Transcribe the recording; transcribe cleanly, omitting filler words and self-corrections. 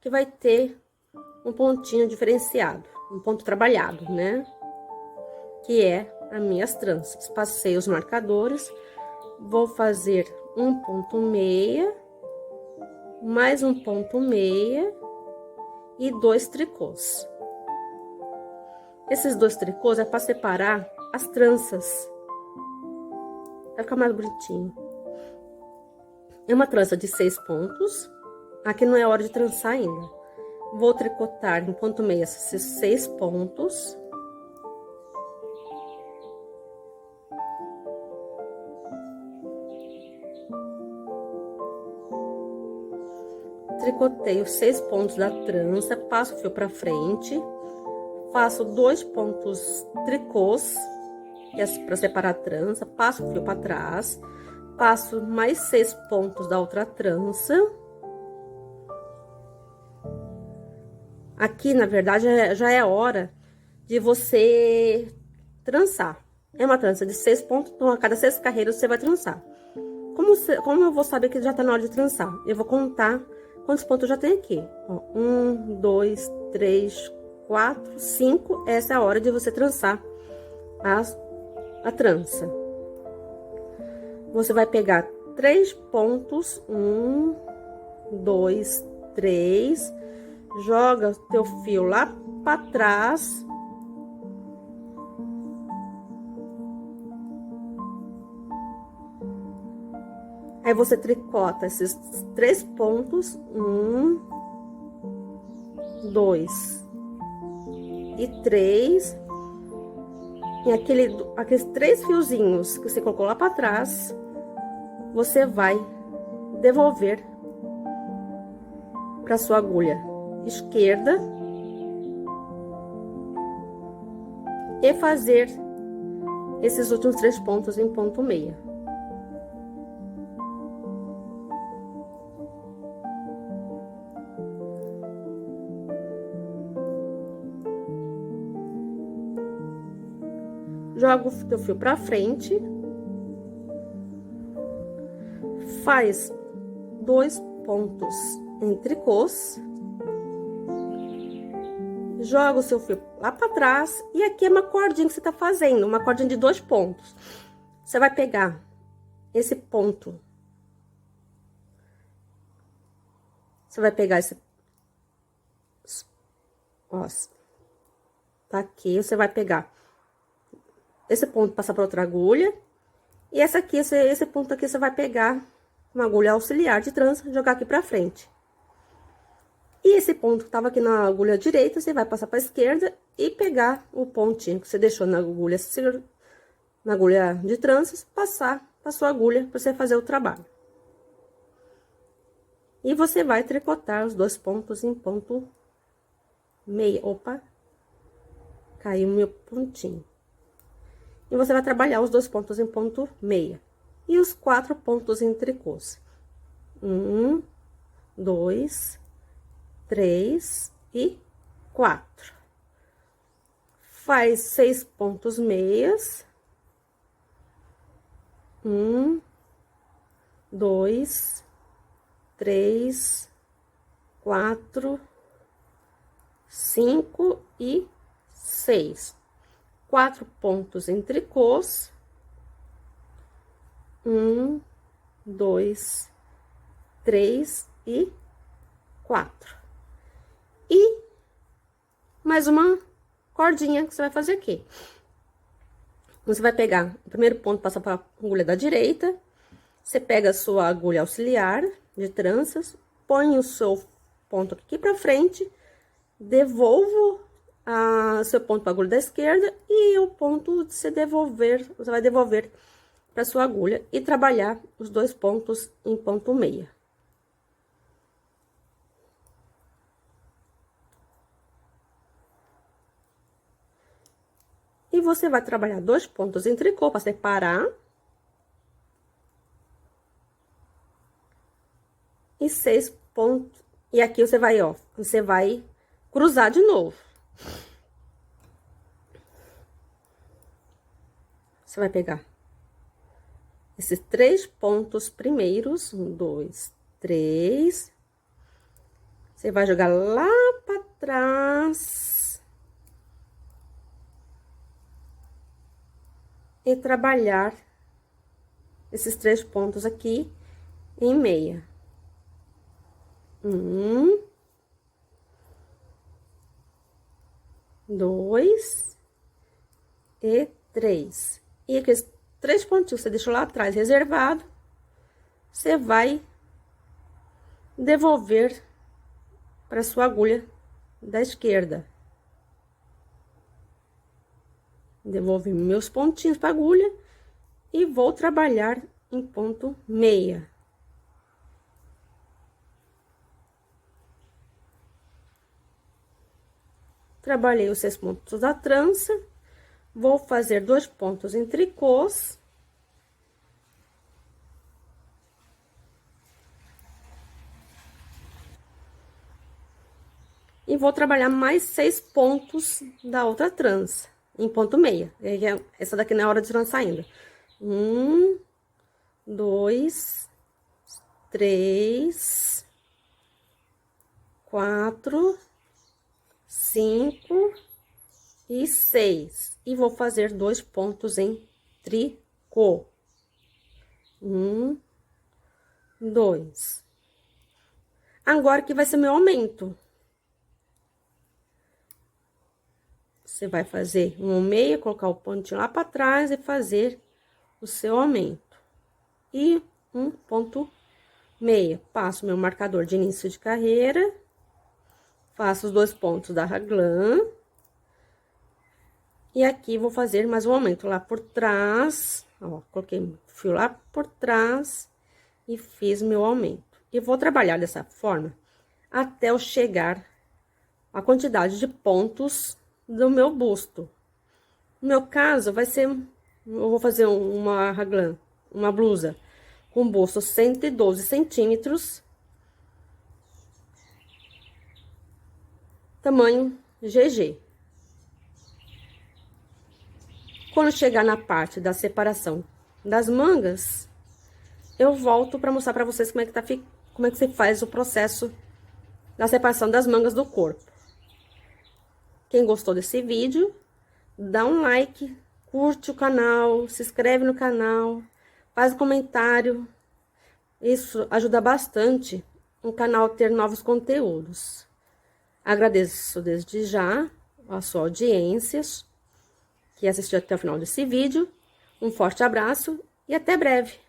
que vai ter um pontinho diferenciado, um ponto trabalhado, né? Que é as minhas tranças. Passei os marcadores, vou fazer um ponto meia, mais um ponto meia e 2 tricôs. Esses 2 tricôs é para separar as tranças, vai ficar mais bonitinho. É uma trança de 6 pontos, aqui não é hora de trançar ainda. Vou tricotar em ponto meia esses 6 pontos. Tricotei os 6 pontos da trança, passo o fio pra frente, faço 2 pontos tricôs, que é para separar a trança, passo o fio para trás, passo mais 6 pontos da outra trança. Aqui, na verdade, já é hora de você trançar. É uma trança de 6 pontos, então a cada 6 carreiras você vai trançar. Como eu vou saber que já tá na hora de trançar? Eu vou contar quantos pontos já tem aqui. Ó, 1, 2, 3, 4, 5. Essa é a hora de você trançar a trança. Você vai pegar 3 pontos, 1, 2, 3, joga o teu fio lá para trás. Aí você tricota esses 3 pontos, 1, 2 e 3. E aqueles 3 fiozinhos que você colocou lá para trás, você vai devolver para sua agulha esquerda e fazer esses últimos 3 pontos em ponto meia. Joga o teu fio pra frente, faz 2 pontos em tricôs, joga o seu fio lá pra trás, e aqui é uma cordinha que você tá fazendo, uma cordinha de 2 pontos. Você vai pegar esse ponto, você vai pegar esse, ó, tá aqui, você vai pegar esse ponto, passar para outra agulha, e essa aqui, esse ponto aqui, você vai pegar uma agulha auxiliar de trança, jogar aqui pra frente. E esse ponto que tava aqui na agulha direita, você vai passar pra esquerda e pegar o pontinho que você deixou na agulha de tranças, passar pra sua agulha pra você fazer o trabalho. E você vai tricotar os 2 pontos em ponto meia. Opa, caiu o meu pontinho. E você vai trabalhar os 2 pontos em ponto meia. E os 4 pontos em tricôs. 1, 2, 3 e 4. Faz 6 pontos meias. 1, 2, 3, 4, 5 e 6. 4 pontos em tricôs. 1, 2, 3 e 4. E mais uma cordinha que você vai fazer aqui. Você vai pegar o primeiro ponto, passa para a agulha da direita. Você pega a sua agulha auxiliar de tranças, põe o seu ponto aqui para frente, devolvo seu ponto para a agulha da esquerda, e o ponto de você vai devolver para sua agulha e trabalhar os 2 pontos em ponto meia. E você vai trabalhar 2 pontos em tricô para separar. E 6 pontos. E aqui você vai cruzar de novo. Você vai pegar esses 3 pontos primeiros, 1, 2, 3, Você vai jogar lá pra trás. E trabalhar esses 3 pontos aqui em meia. 1, 2 e 3. E aqueles 3 pontinhos que você deixou lá atrás reservado, você vai devolver para sua agulha da esquerda. Devolvi meus pontinhos para agulha e vou trabalhar em ponto meia. Trabalhei os 6 pontos da trança, vou fazer 2 pontos em tricôs. E vou trabalhar mais 6 pontos da outra trança, em ponto meia. Essa daqui não é hora de trançar ainda. 1, 2, 3, 4, 5 e 6. E vou fazer 2 pontos em tricô. 1, 2. Agora que vai ser meu aumento. Você vai fazer um meia, colocar o pontinho lá para trás e fazer o seu aumento. E um ponto meia. Passo meu marcador de início de carreira. Faço os 2 pontos da raglan. E aqui vou fazer mais um aumento lá por trás. Ó, coloquei fio lá por trás e fiz meu aumento. E vou trabalhar dessa forma até eu chegar a quantidade de pontos do meu busto. No meu caso, vai ser... Eu vou fazer uma raglan, uma blusa com busto 112 centímetros. Tamanho GG. Quando chegar na parte da separação das mangas, eu volto para mostrar para vocês como é que você faz o processo da separação das mangas do corpo. Quem gostou desse vídeo, dá um like, curte o canal, se inscreve no canal, faz um comentário. Isso ajuda bastante o canal a ter novos conteúdos. Agradeço desde já a sua audiência, que assistiu até o final desse vídeo. Um forte abraço e até breve!